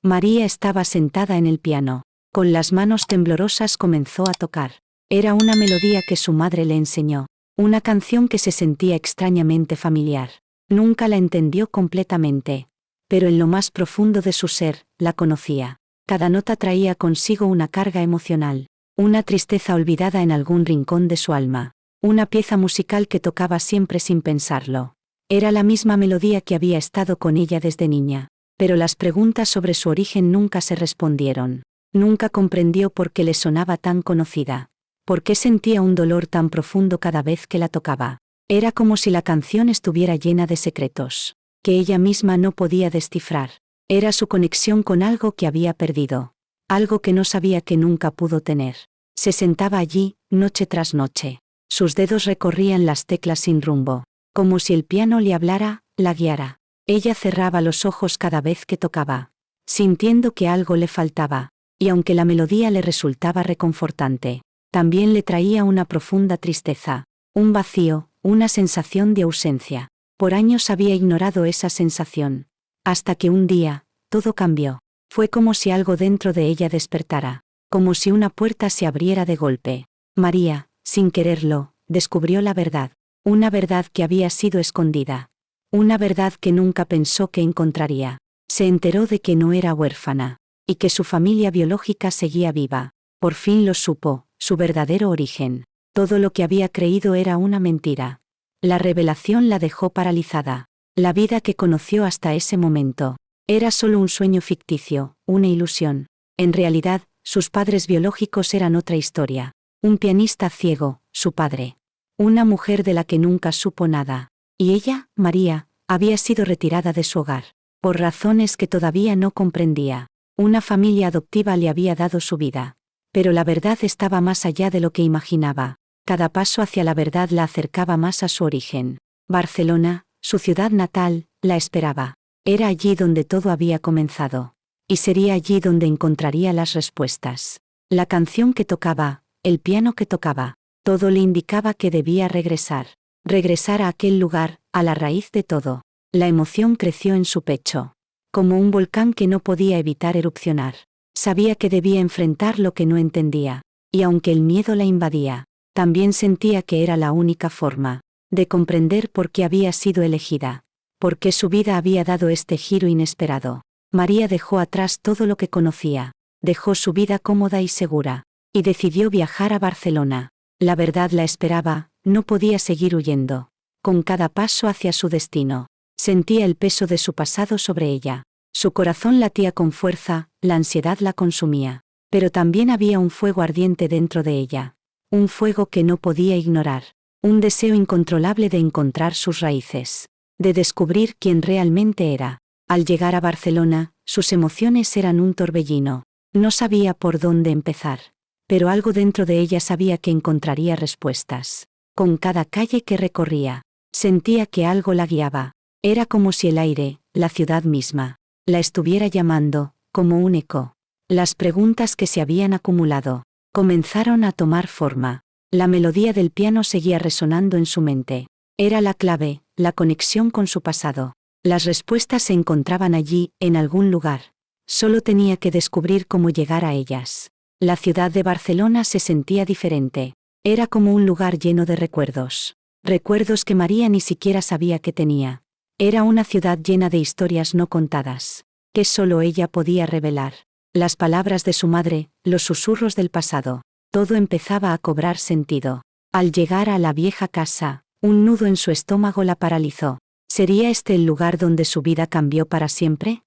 María estaba sentada en el piano. Con las manos temblorosas comenzó a tocar. Era una melodía que su madre le enseñó. Una canción que se sentía extrañamente familiar. Nunca la entendió completamente. Pero en lo más profundo de su ser, la conocía. Cada nota traía consigo una carga emocional. Una tristeza olvidada en algún rincón de su alma. Una pieza musical que tocaba siempre sin pensarlo. Era la misma melodía que había estado con ella desde niña. Pero las preguntas sobre su origen nunca se respondieron. Nunca comprendió por qué le sonaba tan conocida. Por qué sentía un dolor tan profundo cada vez que la tocaba. Era como si la canción estuviera llena de secretos, que ella misma no podía descifrar. Era su conexión con algo que había perdido. Algo que no sabía que nunca pudo tener. Se sentaba allí, noche tras noche. Sus dedos recorrían las teclas sin rumbo. Como si el piano le hablara, la guiara. Ella cerraba los ojos cada vez que tocaba, sintiendo que algo le faltaba, y aunque la melodía le resultaba reconfortante, también le traía una profunda tristeza, un vacío, una sensación de ausencia. Por años había ignorado esa sensación, hasta que un día, todo cambió. Fue como si algo dentro de ella despertara, como si una puerta se abriera de golpe. María, sin quererlo, descubrió la verdad, una verdad que había sido escondida. Una verdad que nunca pensó que encontraría. Se enteró de que no era huérfana, y que su familia biológica seguía viva. Por fin lo supo, su verdadero origen. Todo lo que había creído era una mentira. La revelación la dejó paralizada. La vida que conoció hasta ese momento era solo un sueño ficticio, una ilusión. En realidad, sus padres biológicos eran otra historia. Un pianista ciego, su padre. Una mujer de la que nunca supo nada. Y ella, María, había sido retirada de su hogar, por razones que todavía no comprendía. Una familia adoptiva le había dado su vida. Pero la verdad estaba más allá de lo que imaginaba. Cada paso hacia la verdad la acercaba más a su origen. Barcelona, su ciudad natal, la esperaba. Era allí donde todo había comenzado. Y sería allí donde encontraría las respuestas. La canción que tocaba, el piano que tocaba, todo le indicaba que debía regresar. Regresar a aquel lugar, a la raíz de todo. La emoción creció en su pecho. Como un volcán que no podía evitar erupcionar. Sabía que debía enfrentar lo que no entendía. Y aunque el miedo la invadía, también sentía que era la única forma de comprender por qué había sido elegida. Por qué su vida había dado este giro inesperado. María dejó atrás todo lo que conocía. Dejó su vida cómoda y segura. Y decidió viajar a Barcelona. La verdad la esperaba. No podía seguir huyendo. Con cada paso hacia su destino, sentía el peso de su pasado sobre ella. Su corazón latía con fuerza, la ansiedad la consumía. Pero también había un fuego ardiente dentro de ella. Un fuego que no podía ignorar. Un deseo incontrolable de encontrar sus raíces. De descubrir quién realmente era. Al llegar a Barcelona, sus emociones eran un torbellino. No sabía por dónde empezar. Pero algo dentro de ella sabía que encontraría respuestas. Con cada calle que recorría, sentía que algo la guiaba. Era como si el aire, la ciudad misma, la estuviera llamando, como un eco. Las preguntas que se habían acumulado comenzaron a tomar forma. La melodía del piano seguía resonando en su mente. Era la clave, la conexión con su pasado. Las respuestas se encontraban allí, en algún lugar. Solo tenía que descubrir cómo llegar a ellas. La ciudad de Barcelona se sentía diferente. Era como un lugar lleno de recuerdos. Recuerdos que María ni siquiera sabía que tenía. Era una ciudad llena de historias no contadas, que solo ella podía revelar. Las palabras de su madre, los susurros del pasado, todo empezaba a cobrar sentido. Al llegar a la vieja casa, un nudo en su estómago la paralizó. ¿Sería este el lugar donde su vida cambió para siempre?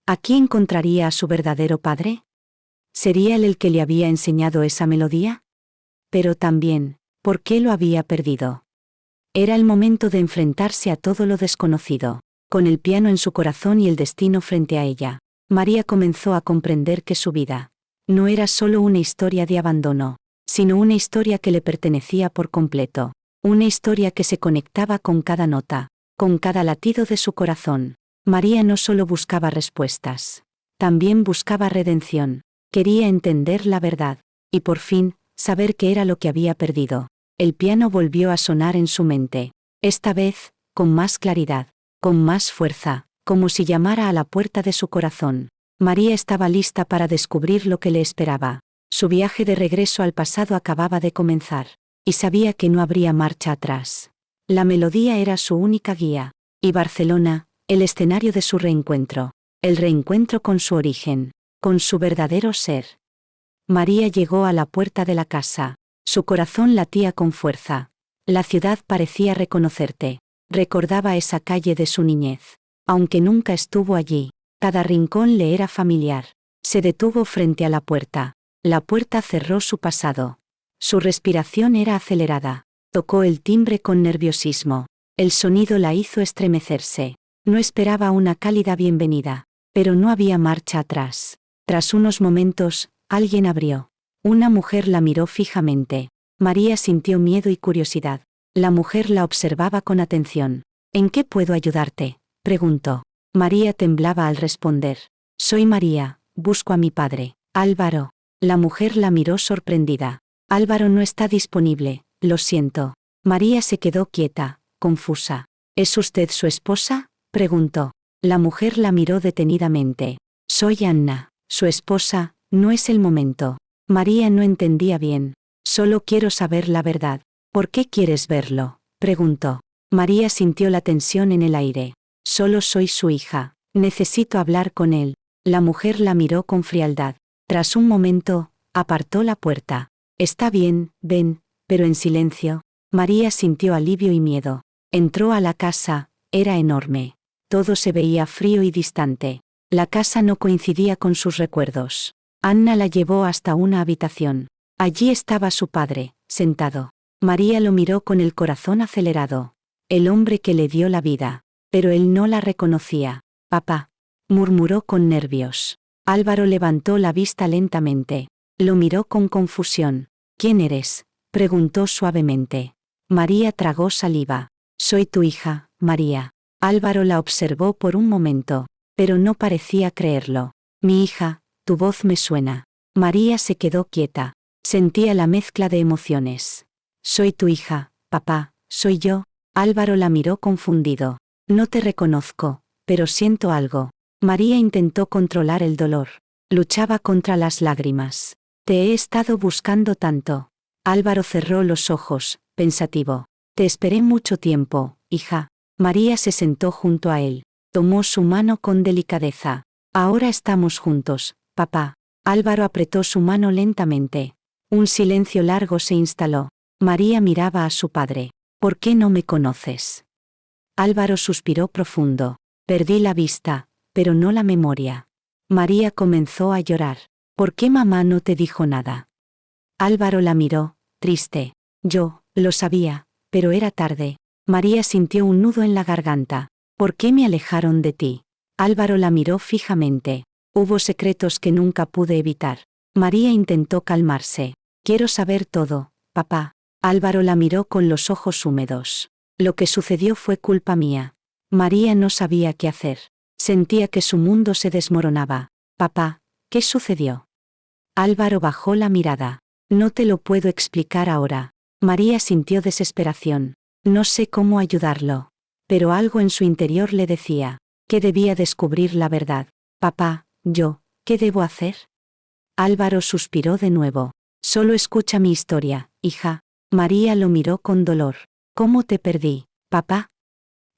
¿Aquí encontraría a su verdadero padre? ¿Sería él el que le había enseñado esa melodía? Pero también, ¿por qué lo había perdido? Era el momento de enfrentarse a todo lo desconocido. Con el piano en su corazón y el destino frente a ella, María comenzó a comprender que su vida no era solo una historia de abandono, sino una historia que le pertenecía por completo. Una historia que se conectaba con cada nota, con cada latido de su corazón. María no solo buscaba respuestas, también buscaba redención. Quería entender la verdad, y por fin, saber qué era lo que había perdido. El piano volvió a sonar en su mente. Esta vez, con más claridad, con más fuerza, como si llamara a la puerta de su corazón. María estaba lista para descubrir lo que le esperaba. Su viaje de regreso al pasado acababa de comenzar, y sabía que no habría marcha atrás. La melodía era su única guía, y Barcelona, el escenario de su reencuentro, el reencuentro con su origen, con su verdadero ser. María llegó a la puerta de la casa. Su corazón latía con fuerza. La ciudad parecía reconocerte. Recordaba esa calle de su niñez. Aunque nunca estuvo allí, cada rincón le era familiar. Se detuvo frente a la puerta. La puerta cerró su pasado. Su respiración era acelerada. Tocó el timbre con nerviosismo. El sonido la hizo estremecerse. No esperaba una cálida bienvenida, pero no había marcha atrás. Tras unos momentos, alguien abrió. Una mujer la miró fijamente. María sintió miedo y curiosidad. La mujer la observaba con atención. ¿En qué puedo ayudarte?, preguntó. María temblaba al responder. Soy María, busco a mi padre, Álvaro. La mujer la miró sorprendida. Álvaro no está disponible, lo siento. María se quedó quieta, confusa. ¿Es usted su esposa?, preguntó. La mujer la miró detenidamente. Soy Anna, su esposa. No es el momento. María no entendía bien. Solo quiero saber la verdad. ¿Por qué quieres verlo?, preguntó. María sintió la tensión en el aire. Solo soy su hija. Necesito hablar con él. La mujer la miró con frialdad. Tras un momento, apartó la puerta. Está bien, ven, pero en silencio. María sintió alivio y miedo. Entró a la casa. Era enorme. Todo se veía frío y distante. La casa no coincidía con sus recuerdos. Anna la llevó hasta una habitación. Allí estaba su padre, sentado. María lo miró con el corazón acelerado. El hombre que le dio la vida. Pero él no la reconocía. Papá, murmuró con nervios. Álvaro levantó la vista lentamente. Lo miró con confusión. ¿Quién eres?, preguntó suavemente. María tragó saliva. Soy tu hija, María. Álvaro la observó por un momento, pero no parecía creerlo. Mi hija, tu voz me suena. María se quedó quieta. Sentía la mezcla de emociones. Soy tu hija, papá, soy yo. Álvaro la miró confundido. No te reconozco, pero siento algo. María intentó controlar el dolor. Luchaba contra las lágrimas. Te he estado buscando tanto. Álvaro cerró los ojos, pensativo. Te esperé mucho tiempo, hija. María se sentó junto a él. Tomó su mano con delicadeza. Ahora estamos juntos, papá. Álvaro apretó su mano lentamente. Un silencio largo se instaló. María miraba a su padre. ¿Por qué no me conoces? Álvaro suspiró profundo. Perdí la vista, pero no la memoria. María comenzó a llorar. ¿Por qué mamá no te dijo nada? Álvaro la miró, triste. Yo, lo sabía, pero era tarde. María sintió un nudo en la garganta. ¿Por qué me alejaron de ti? Álvaro la miró fijamente. Hubo secretos que nunca pude evitar. María intentó calmarse. Quiero saber todo, papá. Álvaro la miró con los ojos húmedos. Lo que sucedió fue culpa mía. María no sabía qué hacer. Sentía que su mundo se desmoronaba. Papá, ¿qué sucedió? Álvaro bajó la mirada. No te lo puedo explicar ahora. María sintió desesperación. No sé cómo ayudarlo. Pero algo en su interior le decía que debía descubrir la verdad. Papá, ¿qué debo hacer? Álvaro suspiró de nuevo. Solo escucha mi historia, hija. María lo miró con dolor. ¿Cómo te perdí, papá?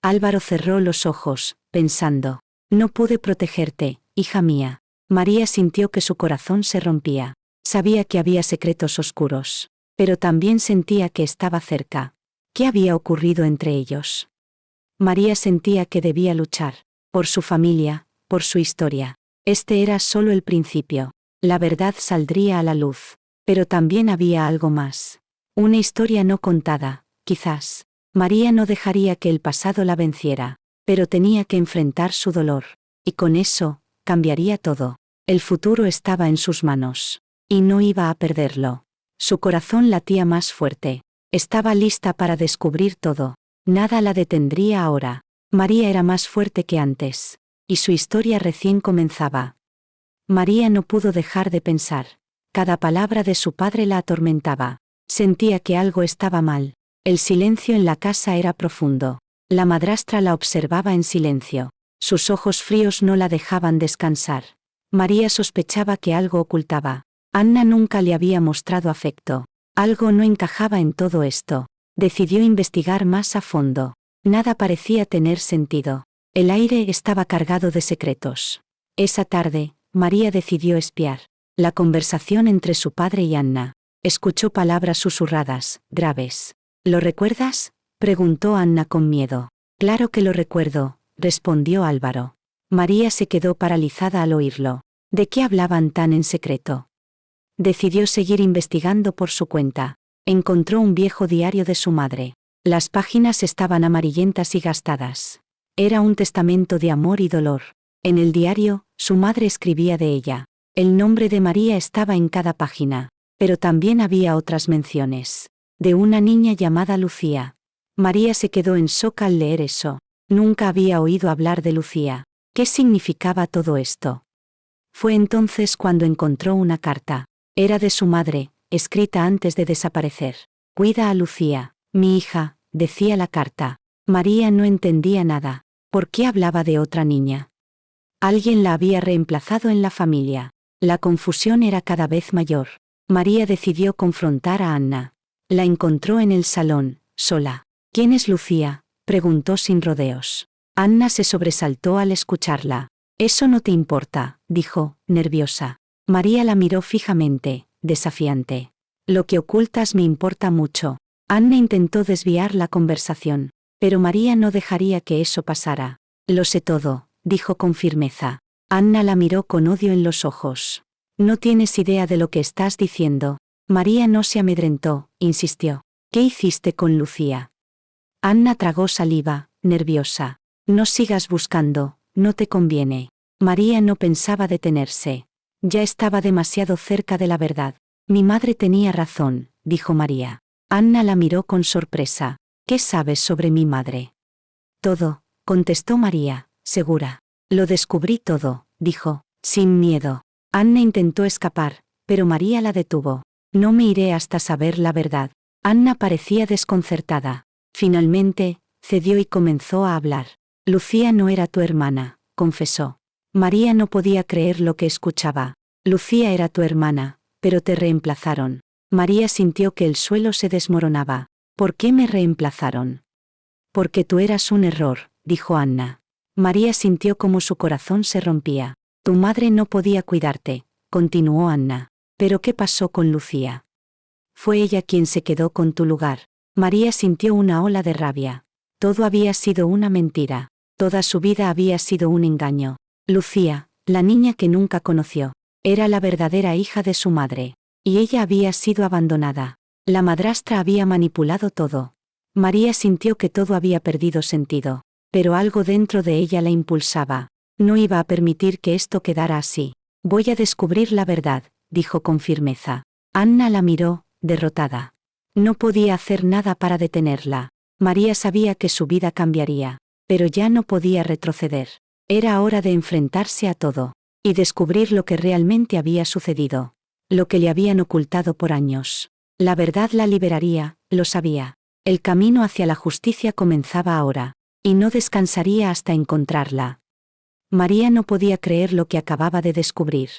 Álvaro cerró los ojos, pensando. No pude protegerte, hija mía. María sintió que su corazón se rompía. Sabía que había secretos oscuros, pero también sentía que estaba cerca. ¿Qué había ocurrido entre ellos? María sentía que debía luchar, por su familia, por su historia. Este era solo el principio. La verdad saldría a la luz. Pero también había algo más. Una historia no contada, quizás. María no dejaría que el pasado la venciera, pero tenía que enfrentar su dolor. Y con eso, cambiaría todo. El futuro estaba en sus manos. Y no iba a perderlo. Su corazón latía más fuerte. Estaba lista para descubrir todo. Nada la detendría ahora. María era más fuerte que antes. Y su historia recién comenzaba. María no pudo dejar de pensar. Cada palabra de su padre la atormentaba. Sentía que algo estaba mal. El silencio en la casa era profundo. La madrastra la observaba en silencio. Sus ojos fríos no la dejaban descansar. María sospechaba que algo ocultaba. Anna nunca le había mostrado afecto. Algo no encajaba en todo esto. Decidió investigar más a fondo. Nada parecía tener sentido. El aire estaba cargado de secretos. Esa tarde, María decidió espiar la conversación entre su padre y Anna. Escuchó palabras susurradas, graves. ¿Lo recuerdas?, preguntó Anna con miedo. Claro que lo recuerdo, respondió Álvaro. María se quedó paralizada al oírlo. ¿De qué hablaban tan en secreto? Decidió seguir investigando por su cuenta. Encontró un viejo diario de su madre. Las páginas estaban amarillentas y gastadas. Era un testamento de amor y dolor. En el diario, su madre escribía de ella. El nombre de María estaba en cada página. Pero también había otras menciones. De una niña llamada Lucía. María se quedó en shock al leer eso. Nunca había oído hablar de Lucía. ¿Qué significaba todo esto? Fue entonces cuando encontró una carta. Era de su madre, escrita antes de desaparecer. Cuida a Lucía, mi hija, decía la carta. María no entendía nada. ¿Por qué hablaba de otra niña? Alguien la había reemplazado en la familia. La confusión era cada vez mayor. María decidió confrontar a Anna. La encontró en el salón, sola. ¿Quién es Lucía?, preguntó sin rodeos. Anna se sobresaltó al escucharla. Eso no te importa, dijo, nerviosa. María la miró fijamente, desafiante. Lo que ocultas me importa mucho. Anna intentó desviar la conversación. Pero María no dejaría que eso pasara. Lo sé todo, dijo con firmeza. Anna la miró con odio en los ojos. No tienes idea de lo que estás diciendo. María no se amedrentó, insistió. ¿Qué hiciste con Lucía? Anna tragó saliva, nerviosa. No sigas buscando, no te conviene. María no pensaba detenerse. Ya estaba demasiado cerca de la verdad. Mi madre tenía razón, dijo María. Anna la miró con sorpresa. ¿Qué sabes sobre mi madre? Todo, contestó María, segura. Lo descubrí todo, dijo, sin miedo. Anna intentó escapar, pero María la detuvo. No me iré hasta saber la verdad. Anna parecía desconcertada. Finalmente, cedió y comenzó a hablar. Lucía no era tu hermana, confesó. María no podía creer lo que escuchaba. Lucía era tu hermana, pero te reemplazaron. María sintió que el suelo se desmoronaba. ¿Por qué me reemplazaron? Porque tú eras un error, dijo Anna. María sintió como su corazón se rompía. Tu madre no podía cuidarte, continuó Anna. ¿Pero qué pasó con Lucía? Fue ella quien se quedó con tu lugar. María sintió una ola de rabia. Todo había sido una mentira. Toda su vida había sido un engaño. Lucía, la niña que nunca conoció, era la verdadera hija de su madre. Y ella había sido abandonada. La madrastra había manipulado todo. María sintió que todo había perdido sentido. Pero algo dentro de ella la impulsaba. No iba a permitir que esto quedara así. Voy a descubrir la verdad, dijo con firmeza. Anna la miró, derrotada. No podía hacer nada para detenerla. María sabía que su vida cambiaría. Pero ya no podía retroceder. Era hora de enfrentarse a todo. Y descubrir lo que realmente había sucedido. Lo que le habían ocultado por años. La verdad la liberaría, lo sabía. El camino hacia la justicia comenzaba ahora. Y no descansaría hasta encontrarla. María no podía creer lo que acababa de descubrir.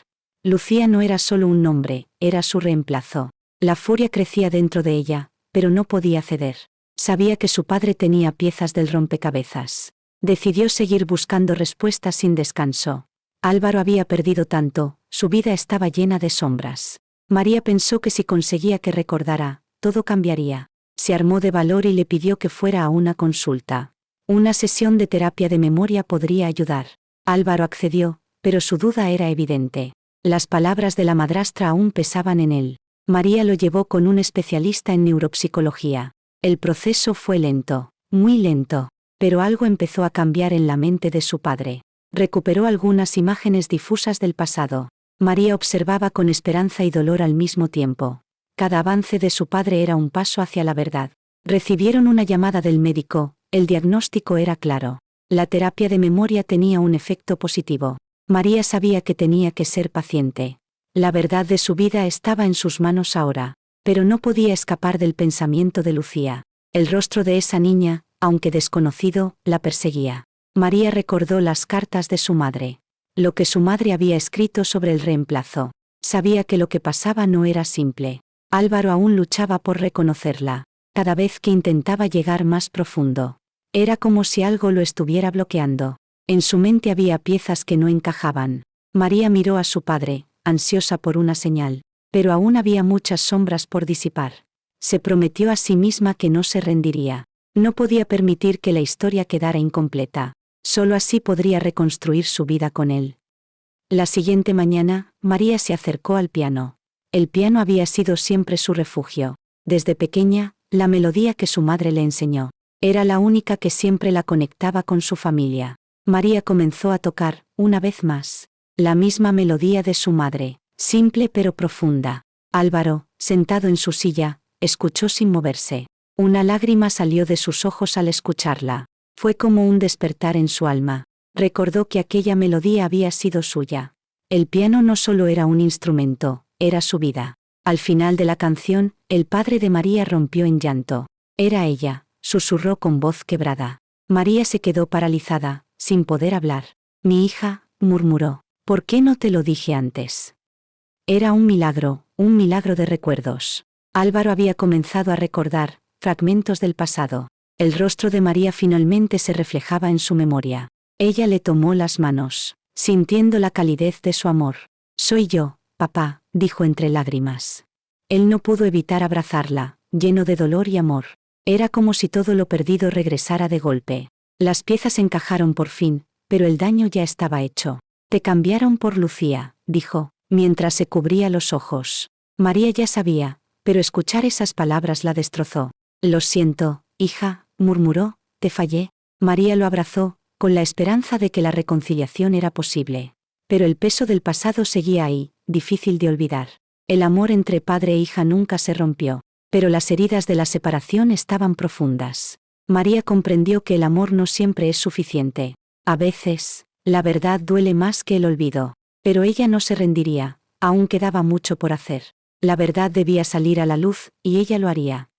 Lucía no era solo un nombre, era su reemplazo. La furia crecía dentro de ella, pero no podía ceder. Sabía que su padre tenía piezas del rompecabezas. Decidió seguir buscando respuestas sin descanso. Álvaro había perdido tanto, su vida estaba llena de sombras. María pensó que si conseguía que recordara, todo cambiaría. Se armó de valor y le pidió que fuera a una consulta. Una sesión de terapia de memoria podría ayudar. Álvaro accedió, pero su duda era evidente. Las palabras de la madrastra aún pesaban en él. María lo llevó con un especialista en neuropsicología. El proceso fue lento, muy lento, pero algo empezó a cambiar en la mente de su padre. Recuperó algunas imágenes difusas del pasado. María observaba con esperanza y dolor al mismo tiempo. Cada avance de su padre era un paso hacia la verdad. Recibieron una llamada del médico, el diagnóstico era claro. La terapia de memoria tenía un efecto positivo. María sabía que tenía que ser paciente. La verdad de su vida estaba en sus manos ahora, pero no podía escapar del pensamiento de Lucía. El rostro de esa niña, aunque desconocido, la perseguía. María recordó las cartas de su madre. lo que su madre había escrito sobre el reemplazo. Sabía que lo que pasaba no era simple. Álvaro aún luchaba por reconocerla. Cada vez que intentaba llegar más profundo. Era como si algo lo estuviera bloqueando. En su mente había piezas que no encajaban. María miró a su padre, ansiosa por una señal. Pero aún había muchas sombras por disipar. Se prometió a sí misma que no se rendiría. No podía permitir que la historia quedara incompleta. Solo así podría reconstruir su vida con él. La siguiente mañana, María se acercó al piano. El piano había sido siempre su refugio. Desde pequeña, la melodía que su madre le enseñó. Era la única que siempre la conectaba con su familia. María comenzó a tocar, una vez más, la misma melodía de su madre, simple pero profunda. Álvaro, sentado en su silla, escuchó sin moverse. Una lágrima salió de sus ojos al escucharla. Fue como un despertar en su alma. Recordó que aquella melodía había sido suya. El piano no solo era un instrumento, era su vida. Al final de la canción, el padre de María rompió en llanto. Era ella, susurró con voz quebrada. María se quedó paralizada, sin poder hablar. Mi hija, murmuró, ¿por qué no te lo dije antes? Era un milagro de recuerdos. Álvaro había comenzado a recordar fragmentos del pasado. El rostro de María finalmente se reflejaba en su memoria. Ella le tomó las manos, sintiendo la calidez de su amor. Soy yo, papá, dijo entre lágrimas. Él no pudo evitar abrazarla, lleno de dolor y amor. Era como si todo lo perdido regresara de golpe. Las piezas encajaron por fin, pero el daño ya estaba hecho. Te cambiaron por Lucía, dijo, mientras se cubría los ojos. María ya sabía, pero escuchar esas palabras la destrozó. Lo siento, hija, murmuró, te fallé. María lo abrazó, con la esperanza de que la reconciliación era posible. Pero el peso del pasado seguía ahí, difícil de olvidar. El amor entre padre e hija nunca se rompió, pero las heridas de la separación estaban profundas. María comprendió que el amor no siempre es suficiente. A veces, la verdad duele más que el olvido. Pero ella no se rendiría, aún quedaba mucho por hacer. La verdad debía salir a la luz, y ella lo haría.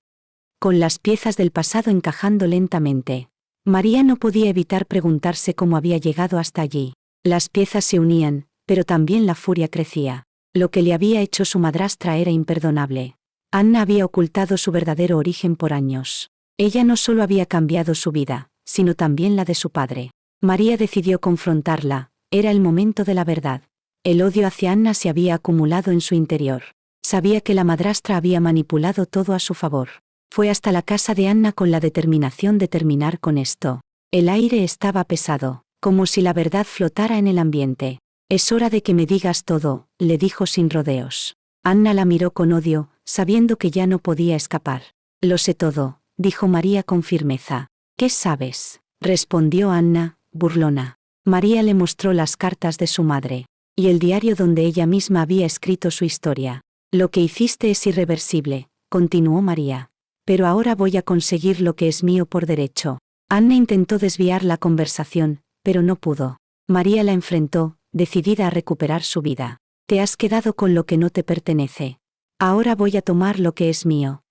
Con las piezas del pasado encajando lentamente. María no podía evitar preguntarse cómo había llegado hasta allí. Las piezas se unían, pero también la furia crecía. Lo que le había hecho su madrastra era imperdonable. Anna había ocultado su verdadero origen por años. Ella no solo había cambiado su vida, sino también la de su padre. María decidió confrontarla, era el momento de la verdad. El odio hacia Anna se había acumulado en su interior. Sabía que la madrastra había manipulado todo a su favor. Fue hasta la casa de Anna con la determinación de terminar con esto. El aire estaba pesado, como si la verdad flotara en el ambiente. Es hora de que me digas todo, le dijo sin rodeos. Anna la miró con odio, sabiendo que ya no podía escapar. Lo sé todo, dijo María con firmeza. ¿Qué sabes?, respondió Anna, burlona. María le mostró las cartas de su madre, y el diario donde ella misma había escrito su historia. Lo que hiciste es irreversible, continuó María. Pero ahora voy a conseguir lo que es mío por derecho. Anna intentó desviar la conversación, pero no pudo. María la enfrentó, decidida a recuperar su vida. Te has quedado con lo que no te pertenece. Ahora voy a tomar lo que es mío.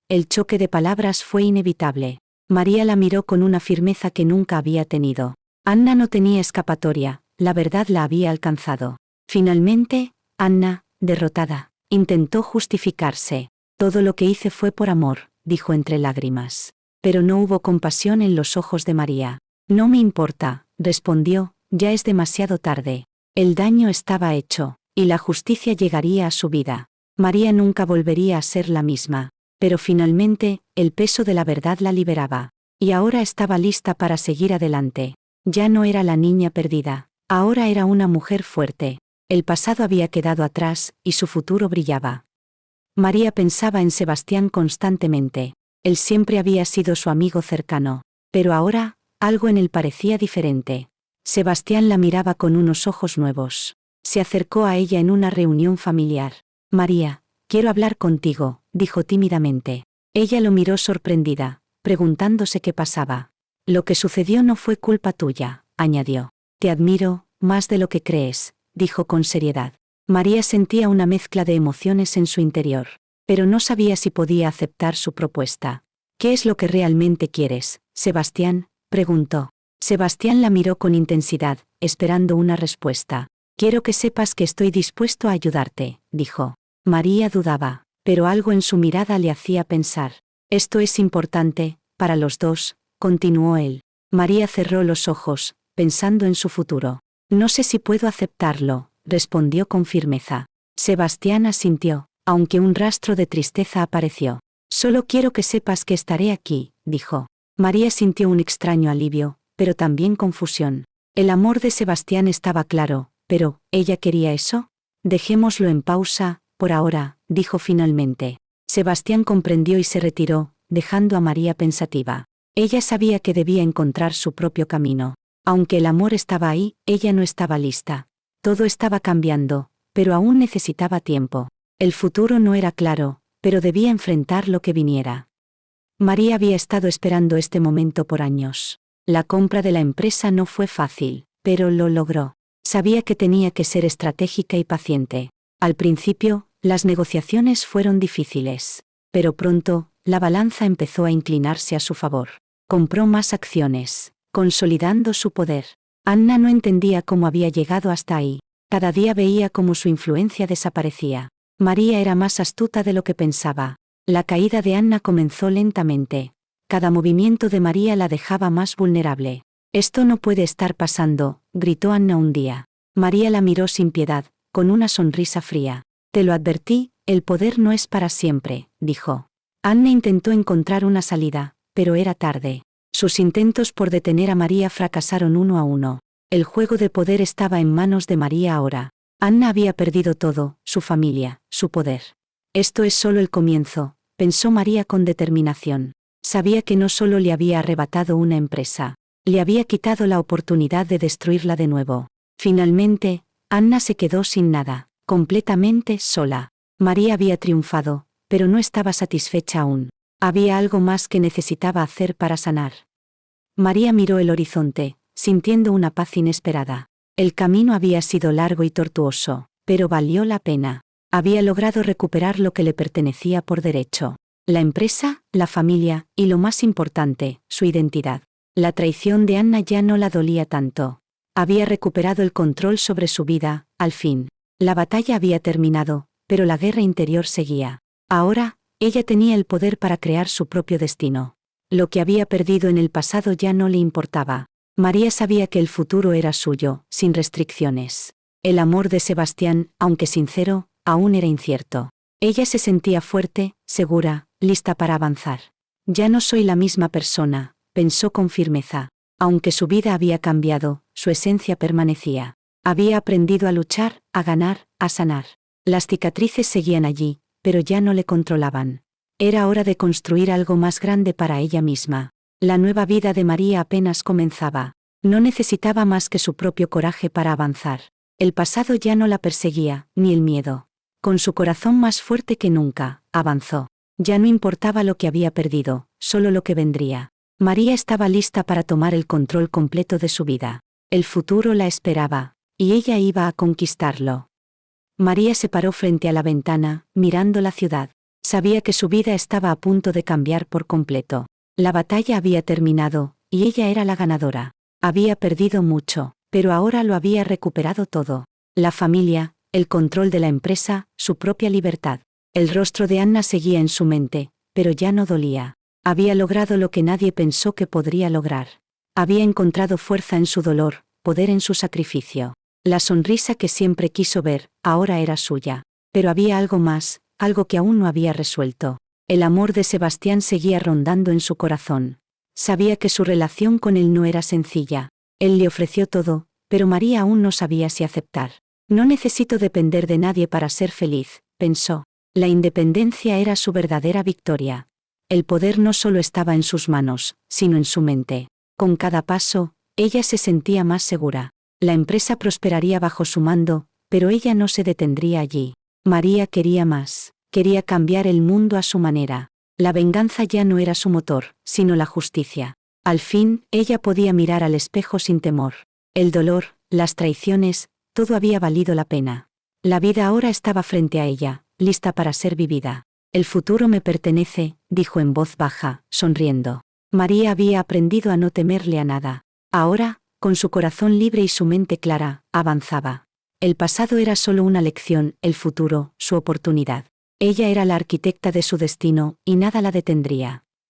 El choque de palabras fue inevitable. María la miró con una firmeza que nunca había tenido. Anna no tenía escapatoria, la verdad la había alcanzado. Finalmente, Anna, derrotada, intentó justificarse. Todo lo que hice fue por amor, dijo entre lágrimas. Pero no hubo compasión en los ojos de María. No me importa, respondió, ya es demasiado tarde. El daño estaba hecho, y la justicia llegaría a su vida. María nunca volvería a ser la misma. Pero finalmente, el peso de la verdad la liberaba. Y ahora estaba lista para seguir adelante. Ya no era la niña perdida, ahora era una mujer fuerte. El pasado había quedado atrás, y su futuro brillaba. María pensaba en Sebastián constantemente. Él siempre había sido su amigo cercano. Pero ahora, algo en él parecía diferente. Sebastián la miraba con unos ojos nuevos. Se acercó a ella en una reunión familiar. María, quiero hablar contigo, dijo tímidamente. Ella lo miró sorprendida, preguntándose qué pasaba. Lo que sucedió no fue culpa tuya, añadió. Te admiro, más de lo que crees, dijo con seriedad. María sentía una mezcla de emociones en su interior, pero no sabía si podía aceptar su propuesta. ¿Qué es lo que realmente quieres, Sebastián?, preguntó. Sebastián la miró con intensidad, esperando una respuesta. Quiero que sepas que estoy dispuesto a ayudarte, dijo. María dudaba, pero algo en su mirada le hacía pensar. Esto es importante, para los dos, continuó él. María cerró los ojos, pensando en su futuro. No sé si puedo aceptarlo, respondió con firmeza. Sebastián asintió, aunque un rastro de tristeza apareció. Solo quiero que sepas que estaré aquí, dijo. María sintió un extraño alivio, pero también confusión. El amor de Sebastián estaba claro, pero, ¿ella quería eso? Dejémoslo en pausa, por ahora, dijo finalmente. Sebastián comprendió y se retiró, dejando a María pensativa. Ella sabía que debía encontrar su propio camino. Aunque el amor estaba ahí, ella no estaba lista. Todo estaba cambiando, pero aún necesitaba tiempo. El futuro no era claro, pero debía enfrentar lo que viniera. María había estado esperando este momento por años. La compra de la empresa no fue fácil, pero lo logró. Sabía que tenía que ser estratégica y paciente. Al principio, las negociaciones fueron difíciles. Pero pronto, la balanza empezó a inclinarse a su favor. Compró más acciones, consolidando su poder. Anna no entendía cómo había llegado hasta ahí. Cada día veía cómo su influencia desaparecía. María era más astuta de lo que pensaba. La caída de Anna comenzó lentamente. Cada movimiento de María la dejaba más vulnerable. Esto no puede estar pasando, gritó Anna un día. María la miró sin piedad, con una sonrisa fría. Te lo advertí, el poder no es para siempre, dijo. Anna intentó encontrar una salida, pero era tarde. Sus intentos por detener a María fracasaron uno a uno. El juego de poder estaba en manos de María ahora. Anna había perdido todo, su familia, su poder. Esto es solo el comienzo, pensó María con determinación. Sabía que no solo le había arrebatado una empresa, le había quitado la oportunidad de destruirla de nuevo. Finalmente, Anna se quedó sin nada, completamente sola. María había triunfado, pero no estaba satisfecha aún. Había algo más que necesitaba hacer para sanar. María miró el horizonte, sintiendo una paz inesperada. El camino había sido largo y tortuoso, pero valió la pena. Había logrado recuperar lo que le pertenecía por derecho. La empresa, la familia, y lo más importante, su identidad. La traición de Anna ya no la dolía tanto. Había recuperado el control sobre su vida, al fin. La batalla había terminado, pero la guerra interior seguía. Ahora, ella tenía el poder para crear su propio destino. Lo que había perdido en el pasado ya no le importaba. María sabía que el futuro era suyo, sin restricciones. El amor de Sebastián, aunque sincero, aún era incierto. Ella se sentía fuerte, segura, lista para avanzar. Ya no soy la misma persona, pensó con firmeza. Aunque su vida había cambiado, su esencia permanecía. Había aprendido a luchar, a ganar, a sanar. Las cicatrices seguían allí, pero ya no le controlaban. Era hora de construir algo más grande para ella misma. La nueva vida de María apenas comenzaba. No necesitaba más que su propio coraje para avanzar. El pasado ya no la perseguía, ni el miedo. Con su corazón más fuerte que nunca, avanzó. Ya no importaba lo que había perdido, solo lo que vendría. María estaba lista para tomar el control completo de su vida. El futuro la esperaba, y ella iba a conquistarlo. María se paró frente a la ventana, mirando la ciudad. Sabía que su vida estaba a punto de cambiar por completo. La batalla había terminado, y ella era la ganadora. Había perdido mucho, pero ahora lo había recuperado todo. La familia, el control de la empresa, su propia libertad. El rostro de Anna seguía en su mente, pero ya no dolía. Había logrado lo que nadie pensó que podría lograr. Había encontrado fuerza en su dolor, poder en su sacrificio. La sonrisa que siempre quiso ver, ahora era suya. Pero había algo más, algo que aún no había resuelto. El amor de Sebastián seguía rondando en su corazón. Sabía que su relación con él no era sencilla. Él le ofreció todo, pero María aún no sabía si aceptar. No necesito depender de nadie para ser feliz, pensó. La independencia era su verdadera victoria. El poder no solo estaba en sus manos, sino en su mente. Con cada paso, ella se sentía más segura. La empresa prosperaría bajo su mando, pero ella no se detendría allí. María quería más. Quería cambiar el mundo a su manera. La venganza ya no era su motor, sino la justicia. Al fin, ella podía mirar al espejo sin temor. El dolor, las traiciones, todo había valido la pena. La vida ahora estaba frente a ella, lista para ser vivida. El futuro me pertenece, dijo en voz baja, sonriendo. María había aprendido a no temerle a nada. Ahora, Con su corazón libre y su mente clara, avanzaba. El pasado era solo una lección, el futuro, su oportunidad. Ella era la arquitecta de su destino, y nada la detendría.